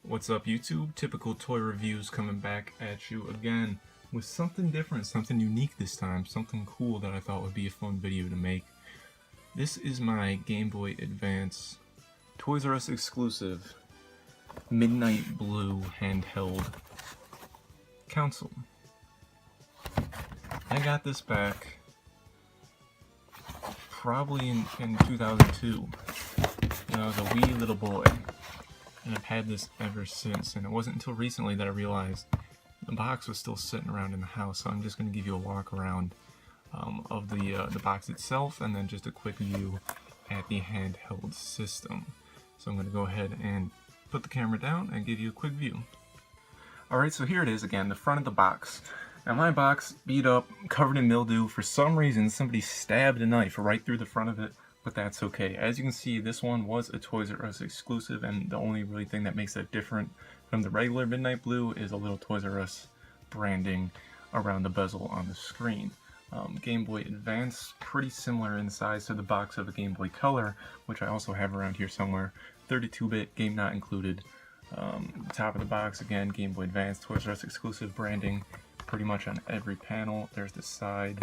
What's up, YouTube? Typical toy reviews coming back at you again with something different, something unique this time, something cool that I thought would be a fun video to make. This is my Game Boy Advance Toys R Us exclusive Midnight Blue handheld console. I got this back probably in 2002 when I was a wee little boy. And I've had this ever since, and it wasn't until recently that I realized the box was still sitting around in the house, so I'm just going to give you a walk around of the box itself, and then just a quick view at the handheld system. So I'm going to go ahead and put the camera down and give you a quick view. Alright, so here it is again, the front of the box. Now my box, beat up, covered in mildew. For some reason, somebody stabbed a knife right through the front of it. But that's okay. As you can see, this one was a Toys R Us exclusive, and the only really thing that makes it different from the regular Midnight Blue is a little Toys R Us branding around the bezel on the screen. Game Boy Advance, pretty similar in size to the box of a Game Boy Color, which I also have around here somewhere. 32-bit, game not included. Top of the box, again, Game Boy Advance, Toys R Us exclusive branding, pretty much on every panel. There's the side,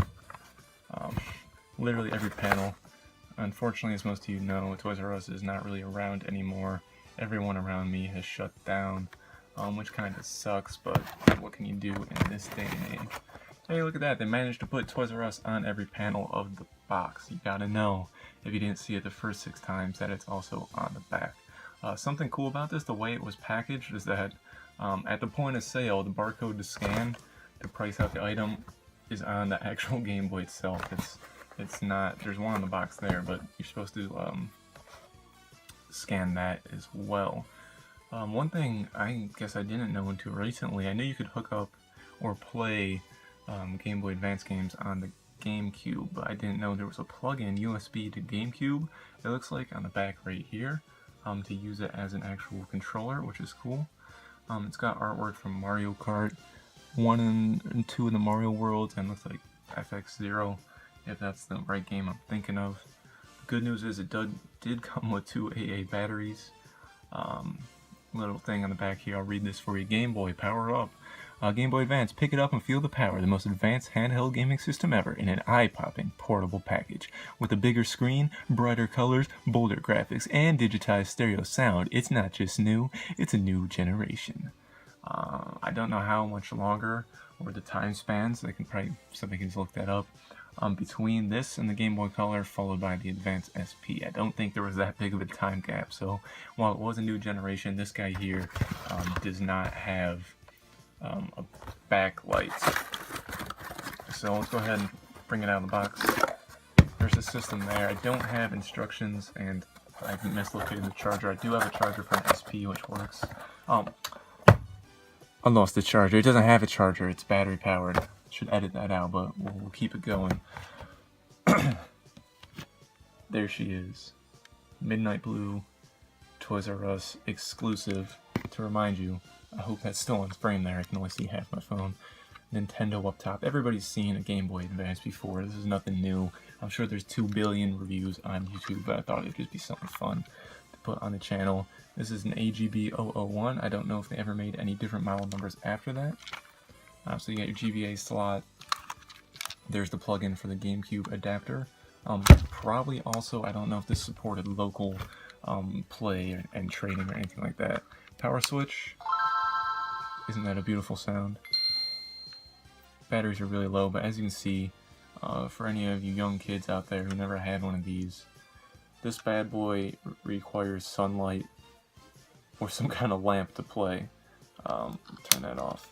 literally every panel. Unfortunately, as most of you know, Toys R Us is not really around anymore. Everyone around me has shut down, which kind of sucks, but what can you do in this day and age? Hey, look at that. They managed to put Toys R Us on every panel of the box. You gotta know, if you didn't see it the first 6 times, that it's also on the back. Something cool about this, the way it was packaged, is that at the point of sale, the barcode to scan to price out the item is on the actual Game Boy itself. It's not, there's one on the box there, but you're supposed to scan that as well. One thing I guess I didn't know until recently, I knew you could hook up or play Game Boy Advance games on the GameCube, but I didn't know there was a plug-in USB to GameCube, it looks like, on the back right here, to use it as an actual controller, which is cool. It's got artwork from Mario Kart 1 and 2 in the Mario worlds, and looks like FX0. If that's the right game I'm thinking of. The good news is it did come with 2 AA batteries. Little thing on the back here, I'll read this for you. Game Boy, power up. Game Boy Advance, pick it up and feel the power. The most advanced handheld gaming system ever in an eye-popping portable package. With a bigger screen, brighter colors, bolder graphics, and digitized stereo sound, it's not just new, it's a new generation. I don't know how much longer or the time spans. Somebody can just look that up. Between this and the Game Boy Color, followed by the Advance SP. I don't think there was that big of a time gap, so while it was a new generation, this guy here does not have a backlight. So let's go ahead and bring it out of the box. There's a system there. I don't have instructions, and I've mislocated the charger. I do have a charger from SP, which works. I lost the charger. It doesn't have a charger, it's battery powered. Should edit that out, but we'll keep it going. There she is. Midnight Blue, Toys R Us exclusive. To remind you, I hope that's still on frame there, I can only see half my phone. Nintendo up top. Everybody's seen a Game Boy Advance before, this is nothing new. I'm sure there's 2 billion reviews on YouTube, but I thought it'd just be something fun to put on the channel. This is an AGB 001. I don't know if they ever made any different model numbers after that. So you got your GBA slot. There's the plug-in for the GameCube adapter. Probably also, I don't know if this supported local play and trading or anything like that. Power switch. Isn't that a beautiful sound? Batteries are really low, but as you can see, for any of you young kids out there who never had one of these, this bad boy requires sunlight or some kind of lamp to play. Turn that off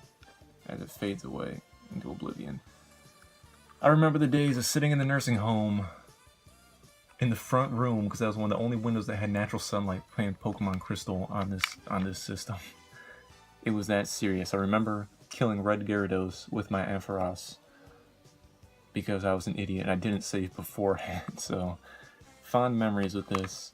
as it fades away into oblivion. I remember the days of sitting in the nursing home in the front room, because that was one of the only windows that had natural sunlight, playing Pokemon Crystal on this system. It was that serious. I remember killing red Gyarados with my Ampharos because I was an idiot and I didn't save beforehand. So fond memories with this.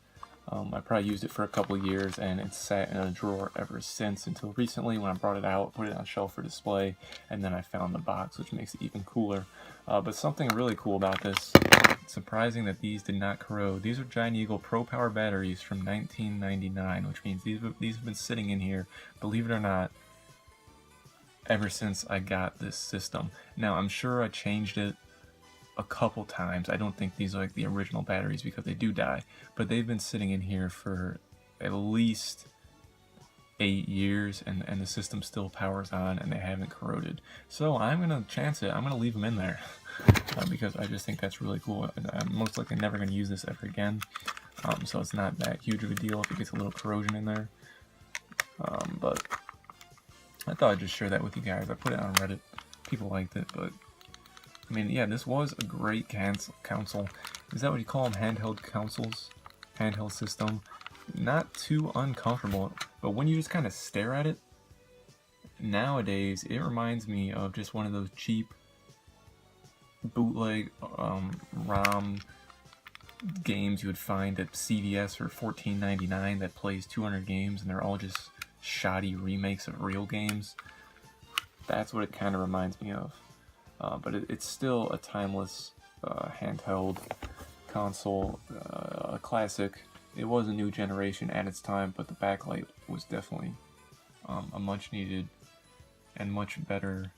I probably used it for a couple of years, and it's sat in a drawer ever since until recently when I brought it out, put it on a shelf for display, and then I found the box, which makes it even cooler. But something really cool about this, it's surprising that these did not corrode. These are Giant Eagle Pro Power batteries from 1999, which means these have been sitting in here, believe it or not, ever since I got this system. Now, I'm sure I changed it a couple times. I don't think these are like the original batteries because they do die, but they've been sitting in here for at least 8 years, and the system still powers on and they haven't corroded. So I'm gonna chance it. I'm gonna leave them in there because I just think that's really cool. I'm most likely never gonna use this ever again, so it's not that huge of a deal if it gets a little corrosion in there. But I thought I'd just share that with you guys. I put it on Reddit. People liked it, but I mean, yeah, this was a great console. Is that what you call them? Handheld consoles? Handheld system. Not too uncomfortable, but when you just kind of stare at it, nowadays, it reminds me of just one of those cheap bootleg ROM games you would find at CVS for $14.99 that plays 200 games, and they're all just shoddy remakes of real games. That's what it kind of reminds me of. But it's still a timeless handheld console, a classic. It was a new generation at its time, but the backlight was definitely a much needed and much better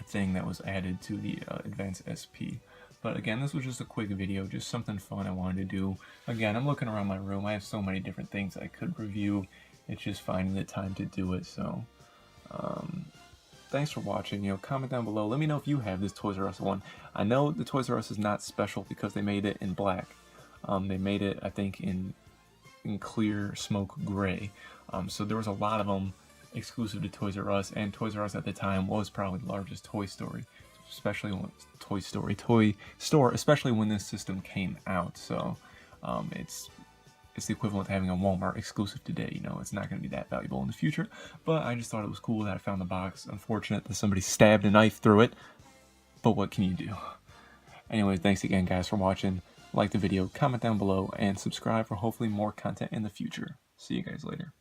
thing that was added to the Advanced SP. But again, this was just a quick video, just something fun I wanted to do. Again, I'm looking around my room. I have so many different things I could review. It's just finding the time to do it. So thanks for watching. Comment down below. Let me know if you have this Toys R Us one. I know the Toys R Us is not special because they made it in black. They made it, I think, in clear smoke gray. So there was a lot of them exclusive to Toys R Us, and Toys R Us at the time was probably the largest toy store, especially when this system came out. So it's the equivalent to having a Walmart exclusive today. It's not going to be that valuable in the future, but I just thought it was cool that I found the box. Unfortunate that somebody stabbed a knife through it, but what can you do? Anyways, thanks again, guys, for watching. Like the video, comment down below, and subscribe for hopefully more content in the future. See you guys later.